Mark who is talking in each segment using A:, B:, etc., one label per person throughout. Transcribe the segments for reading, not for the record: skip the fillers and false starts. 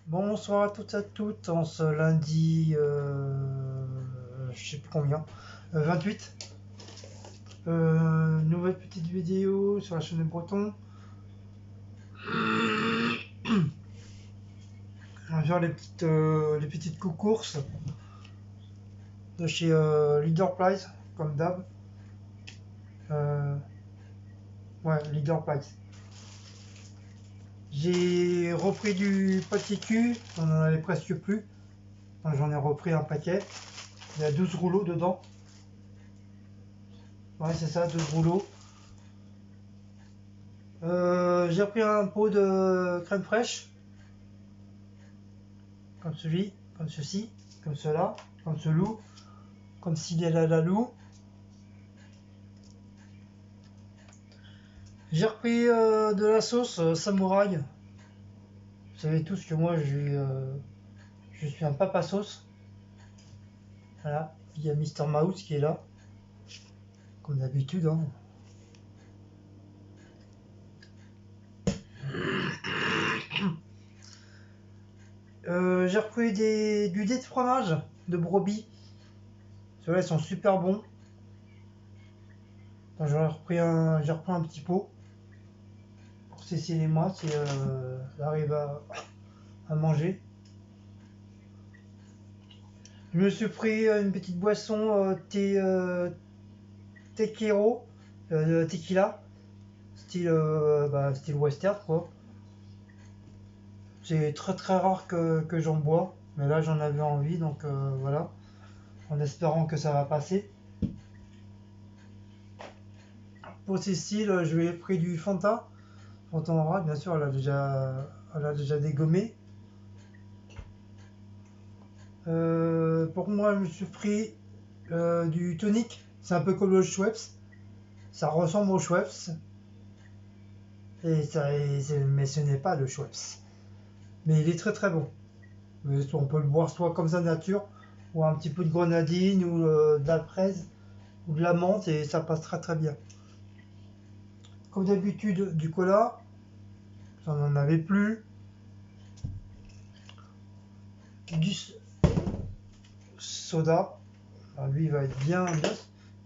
A: Bonsoir à toutes et à toutes en ce lundi, je sais plus combien, 28. Nouvelle petite vidéo sur la chaîne des Bretons. On va faire les petites courses de chez Leader Price, comme d'hab. Ouais, Leader Price. J'ai repris du pâté cul, on en avait presque plus. Enfin, j'en ai repris un paquet. Il y a 12 rouleaux dedans. Ouais, c'est ça, 12 rouleaux. J'ai pris un pot de crème fraîche, comme celui, comme ceci, comme cela, comme ce loup, comme s'il y a la loup. J'ai repris de la sauce samouraï. Vous savez tous que moi je suis un papa sauce. Voilà, il y a Mister Mouse qui est là, comme d'habitude. Hein. J'ai repris du lait de fromage de brebis. Ceux-là ils sont super bons. J'ai repris un petit pot pour Cécile et moi si elle arrive à manger. Je me suis pris une petite boisson tequero, tequila, style western quoi. C'est très très rare que j'en bois, mais là j'en avais envie donc voilà, en espérant que ça va passer. Pour Cécile, je lui ai pris du Fanta Noir, bien sûr, elle a déjà dégommé. Pour moi, je me suis pris du tonic, c'est un peu comme le Schweppes, ça ressemble au Schweppes, mais ce n'est pas le Schweppes. Mais il est très très bon. Mais on peut le boire soit comme ça nature, ou un petit peu de grenadine, ou de la fraise, ou de la menthe, et ça passe très très bien. Comme d'habitude, du cola, j'en en avais plus. Du soda, alors lui il va être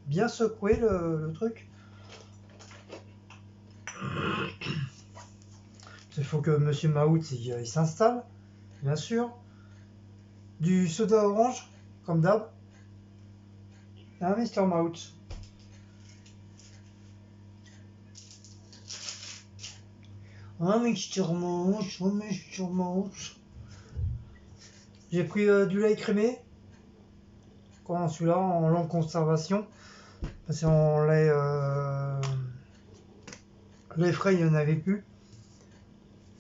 A: bien secoué le truc. Il faut que Monsieur Maout il s'installe, bien sûr. Du soda orange, comme d'hab. Hein, Mister Maout. Hein, Mister Maout. J'ai pris du lait crémé. Quand celui-là, en longue conservation. Parce qu'en lait frais, il n'y en avait plus.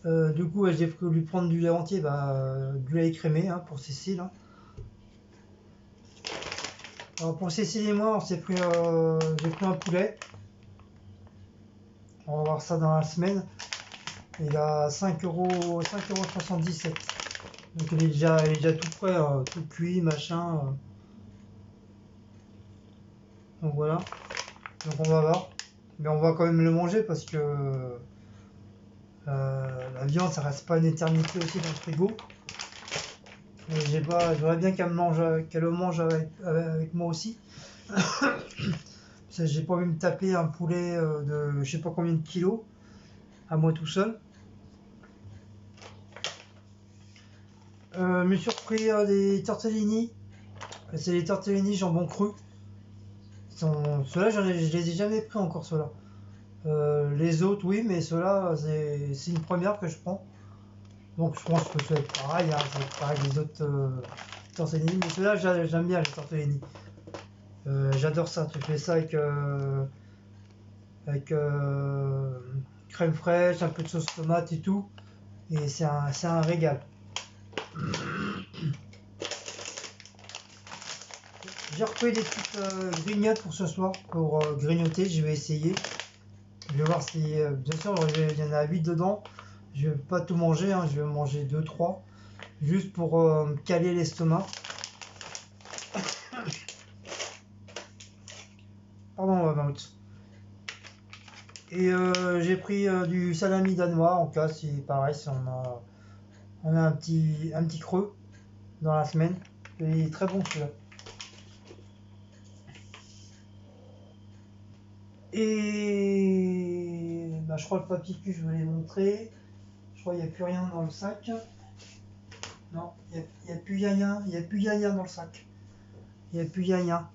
A: Du coup, j'ai voulu prendre du lait entier, du lait crémé hein, pour Cécile. Hein. Alors pour Cécile et moi, j'ai pris un poulet. On va voir ça dans la semaine. Il a 5,77 €. Donc il est déjà tout prêt, tout cuit, machin. Donc voilà. Donc on va voir. Mais on va quand même le manger parce que la viande ça reste pas une éternité aussi dans le frigo. J'aimerais bien qu'elle le mange avec moi aussi. J'ai pas envie de me taper un poulet de je sais pas combien de kilos à moi tout seul. Je me suis repris des tortellini. C'est des tortellini jambon cru. Ceux-là, je les ai jamais pris encore, ceux-là. Les autres, oui, mais ceux-là, c'est une première que je prends. Donc je pense que ça va être pareil, hein, ça va être pareil les autres tortellini. Mais ceux-là, j'aime bien les tortellini. J'adore ça. Tu fais ça avec crème fraîche, un peu de sauce tomate et tout. Et c'est un régal. J'ai repris des petites grignottes pour ce soir, pour grignoter. Je vais essayer. Je vais voir si, bien sûr, il y en a 8 dedans. Je vais pas tout manger, hein, je vais manger 2-3. Juste pour me caler l'estomac. Pardon, Maut. Et j'ai pris du salami danois, en cas, si pareil, si On a un petit creux dans la semaine. Il est très bon celui-là. Et bah, je crois le papier que je voulais montrer. Je crois qu'il n'y a plus rien dans le sac. Non, il n'y a plus rien. Il n'y a plus rien dans le sac. Il n'y a plus rien.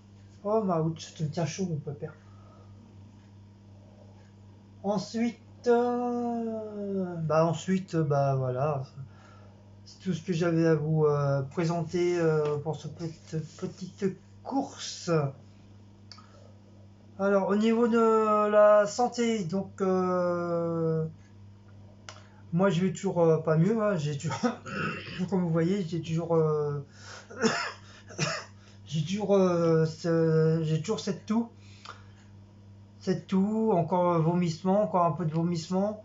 A: Oh ma ouch, ça te tient chaud mon pépère. Ensuite, bah voilà, c'est tout ce que j'avais à vous présenter pour cette petite course. Alors au niveau de la santé, donc moi je vais toujours pas mieux, hein, j'ai toujours, comme vous voyez, j'ai toujours cette toux, encore vomissement, encore un peu de vomissement,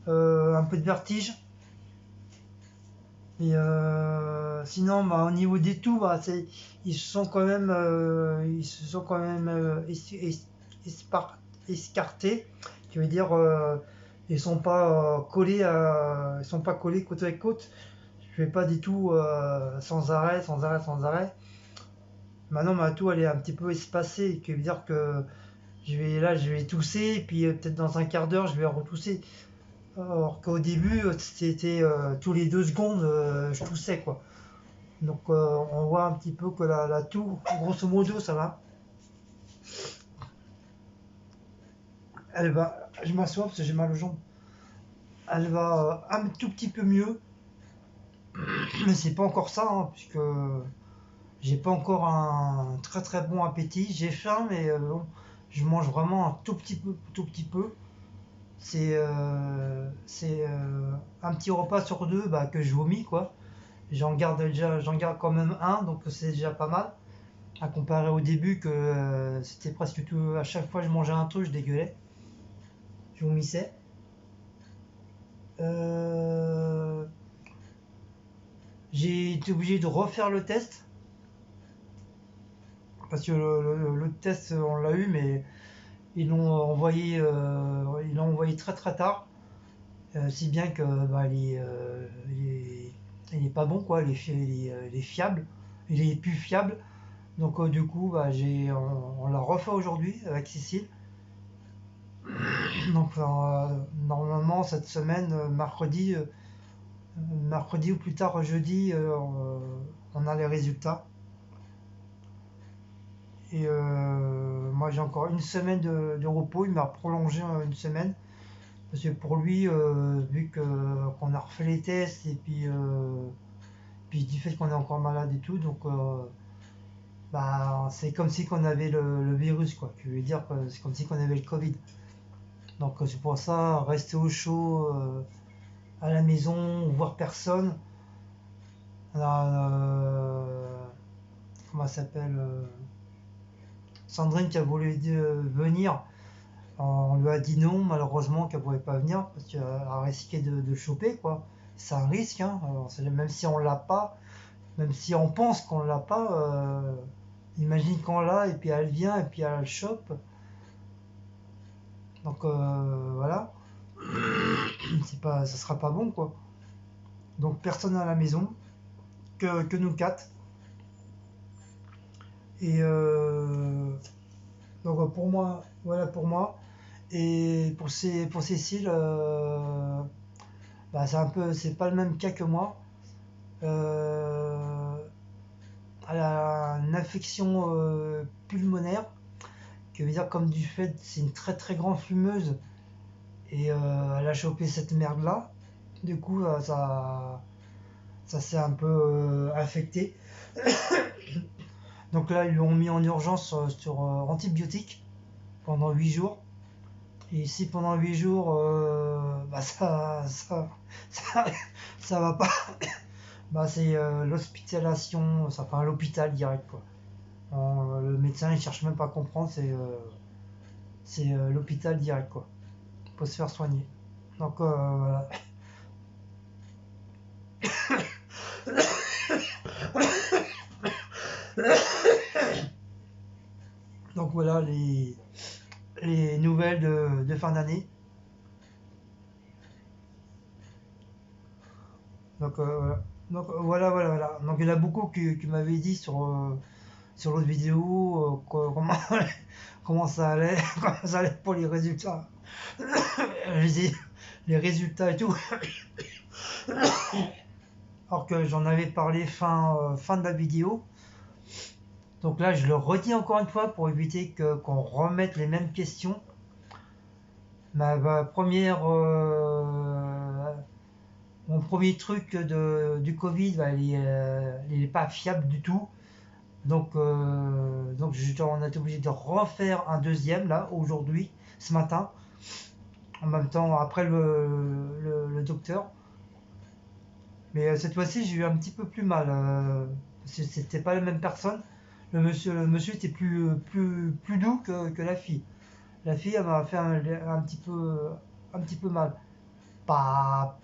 A: un peu de vertige. Et sinon, bah, au niveau des toux, bah, ils se sont quand même, escartés. Qui veut dire, ils sont pas collés côte avec côte. Je fais pas des toux sans arrêt, sans arrêt, sans arrêt. Maintenant, ma toux, elle est un petit peu espacée, qui veut dire que je vais tousser, et puis peut-être dans un quart d'heure, je vais retousser. Alors qu'au début, c'était tous les 2 secondes, je toussais quoi. Donc on voit un petit peu que la toux, grosso modo, ça va. Je m'assois parce que j'ai mal aux jambes. Elle va un tout petit peu mieux, mais c'est pas encore ça, hein, puisque j'ai pas encore un très très bon appétit. J'ai faim, mais bon, je mange vraiment un tout petit peu, tout petit peu. C'est un petit repas sur 2 bah, que je vomis quoi. J'en garde quand même un, donc c'est déjà pas mal. À comparer au début que c'était presque tout. À chaque fois que je mangeais un truc, je dégueulais, je vomissais. Euh, j'ai été obligé de refaire le test parce que le test on l'a eu, mais ils l'ont envoyé très très tard, si bien que bah, il est pas bon quoi, il est fiable, il est plus fiable. Donc du coup, bah, on l'a refait aujourd'hui avec Cécile. Donc normalement cette semaine, mercredi ou plus tard jeudi, on a les résultats. Et moi j'ai encore une semaine de repos, il m'a prolongé une semaine. Parce que pour lui, vu qu'on a refait les tests et puis du fait qu'on est encore malade et tout, donc bah, c'est comme si qu'on avait le virus, quoi. Je veux dire que c'est comme si qu'on avait le Covid. Donc c'est pour ça, rester au chaud à la maison, voir personne. Comment ça s'appelle Sandrine qui a voulu venir. On lui a dit non, malheureusement, qu'elle ne pouvait pas venir parce qu'elle risquait de choper, quoi. C'est un risque, hein. Alors, même si on l'a pas, même si on pense qu'on l'a pas, imagine qu'on l'a et puis elle vient et puis elle le chope. Donc voilà, ça sera pas bon, quoi. Donc personne à la maison, que nous quatre. Et donc pour moi, voilà pour moi. Et pour Cécile, bah, c'est pas le même cas que moi. Euh, Elle a une infection pulmonaire, qui veut dire comme du fait, c'est une très très grande fumeuse et elle a chopé cette merde là. Du coup, ça s'est un peu infecté. Donc là, ils l'ont mis en urgence sur antibiotiques pendant 8 jours. Et si pendant 8 jours, bah ça, ça va pas, bah c'est l'hospitalisation, enfin l'hôpital direct quoi. Le médecin il cherche même pas à comprendre, c'est l'hôpital direct quoi. Faut se faire soigner. Donc voilà. Donc voilà les nouvelles de fin d'année. Donc, voilà. Donc il y en a beaucoup qui m'avaient dit sur l'autre vidéo comment, comment ça allait, comment ça allait pour les résultats. Je dis, les résultats et tout. Alors que j'en avais parlé fin de la vidéo. Donc là, je le redis encore une fois pour éviter qu'on remette les mêmes questions. Ma première, mon premier truc du Covid, bah, il est pas fiable du tout. Donc on a été obligé de refaire un deuxième là aujourd'hui, ce matin, en même temps après le docteur. Mais cette fois-ci, j'ai eu un petit peu plus mal. C'était pas la même personne. Le monsieur était plus doux que la fille. La fille, elle m'a fait un petit peu mal. Pas,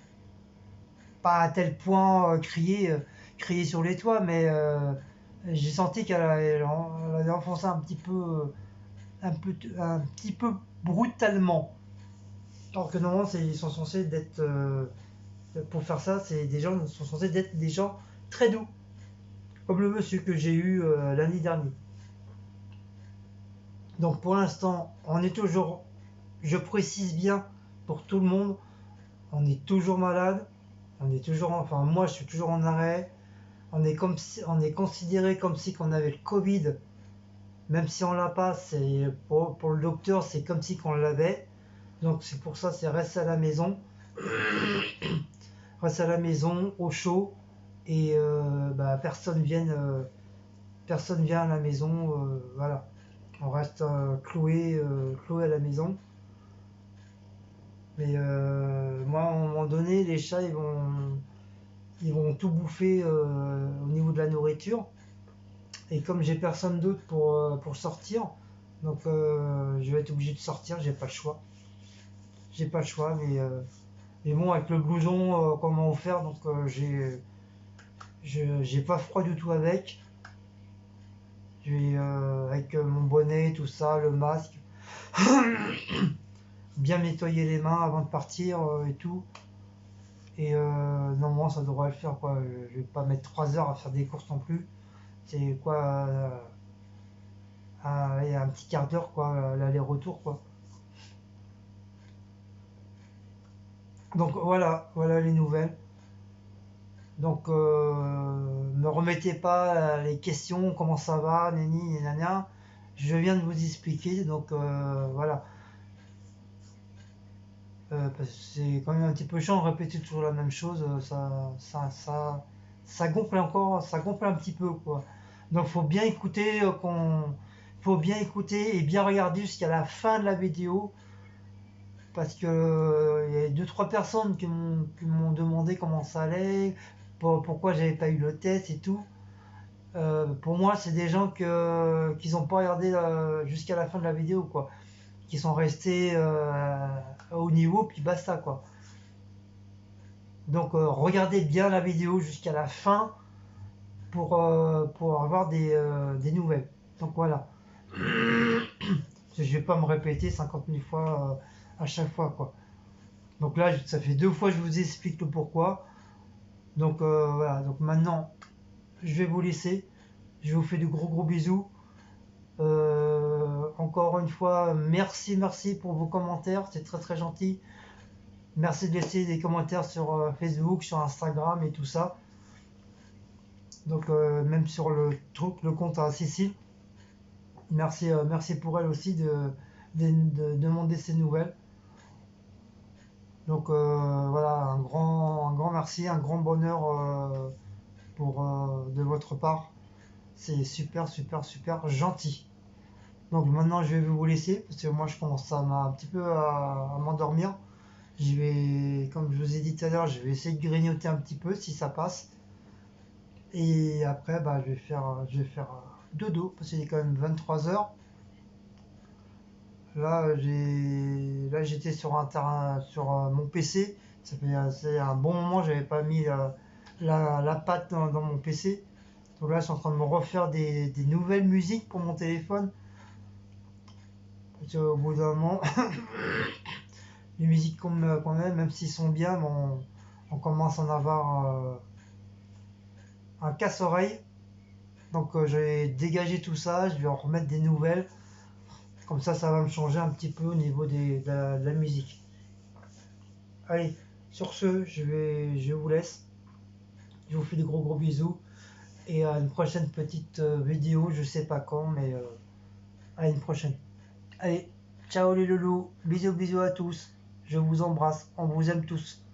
A: pas à tel point crier sur les toits, mais j'ai senti elle avait enfoncé un petit peu brutalement. Alors que normalement, ils sont censés d'être, pour faire ça, c'est des gens sont censés être des gens très doux, comme le monsieur que j'ai eu l'année dernière. Donc pour l'instant, on est toujours, je précise bien pour tout le monde, on est toujours malade, enfin moi je suis toujours en arrêt, on est considéré comme si on avait le Covid, même si on l'a pas, c'est pour le docteur c'est comme si on l'avait. Donc c'est pour ça c'est reste à la maison au chaud et bah, personne vient à la maison, voilà. On reste cloué à la maison. Mais moi, à un moment donné, les chats, ils vont tout bouffer au niveau de la nourriture. Et comme j'ai personne d'autre pour sortir, donc je vais être obligé de sortir, j'ai pas le choix. J'ai pas le choix, mais bon, avec le blouson qu'on m'a offert, donc j'ai pas froid du tout avec. Avec mon bonnet, tout ça, le masque, bien nettoyer les mains avant de partir et tout. Et normalement, ça devrait le faire, quoi. Je vais pas mettre 3 heures à faire des courses non plus. C'est quoi, un petit quart d'heure, quoi, l'aller-retour, quoi. Donc voilà les nouvelles. Donc me remettez pas les questions, comment ça va, nani, nanana. Je viens de vous expliquer, donc voilà. Parce que c'est quand même un petit peu chiant de répéter toujours la même chose, ça gonfle encore, ça gonfle un petit peu, quoi. Donc faut bien écouter et bien regarder jusqu'à la fin de la vidéo, parce que il y a deux trois personnes qui m'ont demandé comment ça allait, pourquoi j'avais pas eu le test et tout. Pour moi, c'est des gens qui n'ont pas regardé jusqu'à la fin de la vidéo, quoi, qui sont restés au niveau, puis basta, quoi. Donc regardez bien la vidéo jusqu'à la fin pour avoir des nouvelles. Donc voilà. Je vais pas me répéter 50 000 fois à chaque fois, quoi. Donc là, ça fait 2 fois que je vous explique le pourquoi. Donc voilà. Donc maintenant, je vais vous laisser. Je vous fais de gros gros bisous. Encore une fois, merci pour vos commentaires. C'est très très gentil. Merci de laisser des commentaires sur Facebook, sur Instagram et tout ça. Donc même sur le compte à Cécile. Merci pour elle aussi de demander ses nouvelles. Donc voilà, un grand merci, un grand bonheur de votre part. C'est super gentil. Donc maintenant je vais vous laisser parce que moi je commence un petit peu à m'endormir. Comme je vous ai dit tout à l'heure, je vais essayer de grignoter un petit peu si ça passe. Et après, bah, je vais faire dodo parce qu'il est quand même 23 heures. Là, j'étais sur un terrain, sur mon PC. C'est un bon moment, j'avais pas mis la patte dans mon PC. Donc là, je suis en train de me refaire des nouvelles musiques pour mon téléphone. Parce qu'au bout d'un moment, les musiques qu'on aime, même s'ils sont bien, bon, On commence à en avoir un casse-oreille. Donc je vais dégager tout ça, je vais en remettre des nouvelles. Comme ça va me changer un petit peu au niveau de la musique. Allez, sur ce, je vous laisse. Je vous fais des gros bisous. Et à une prochaine petite vidéo, je sais pas quand, mais à une prochaine. Allez, ciao les loulous, bisous à tous. Je vous embrasse, on vous aime tous.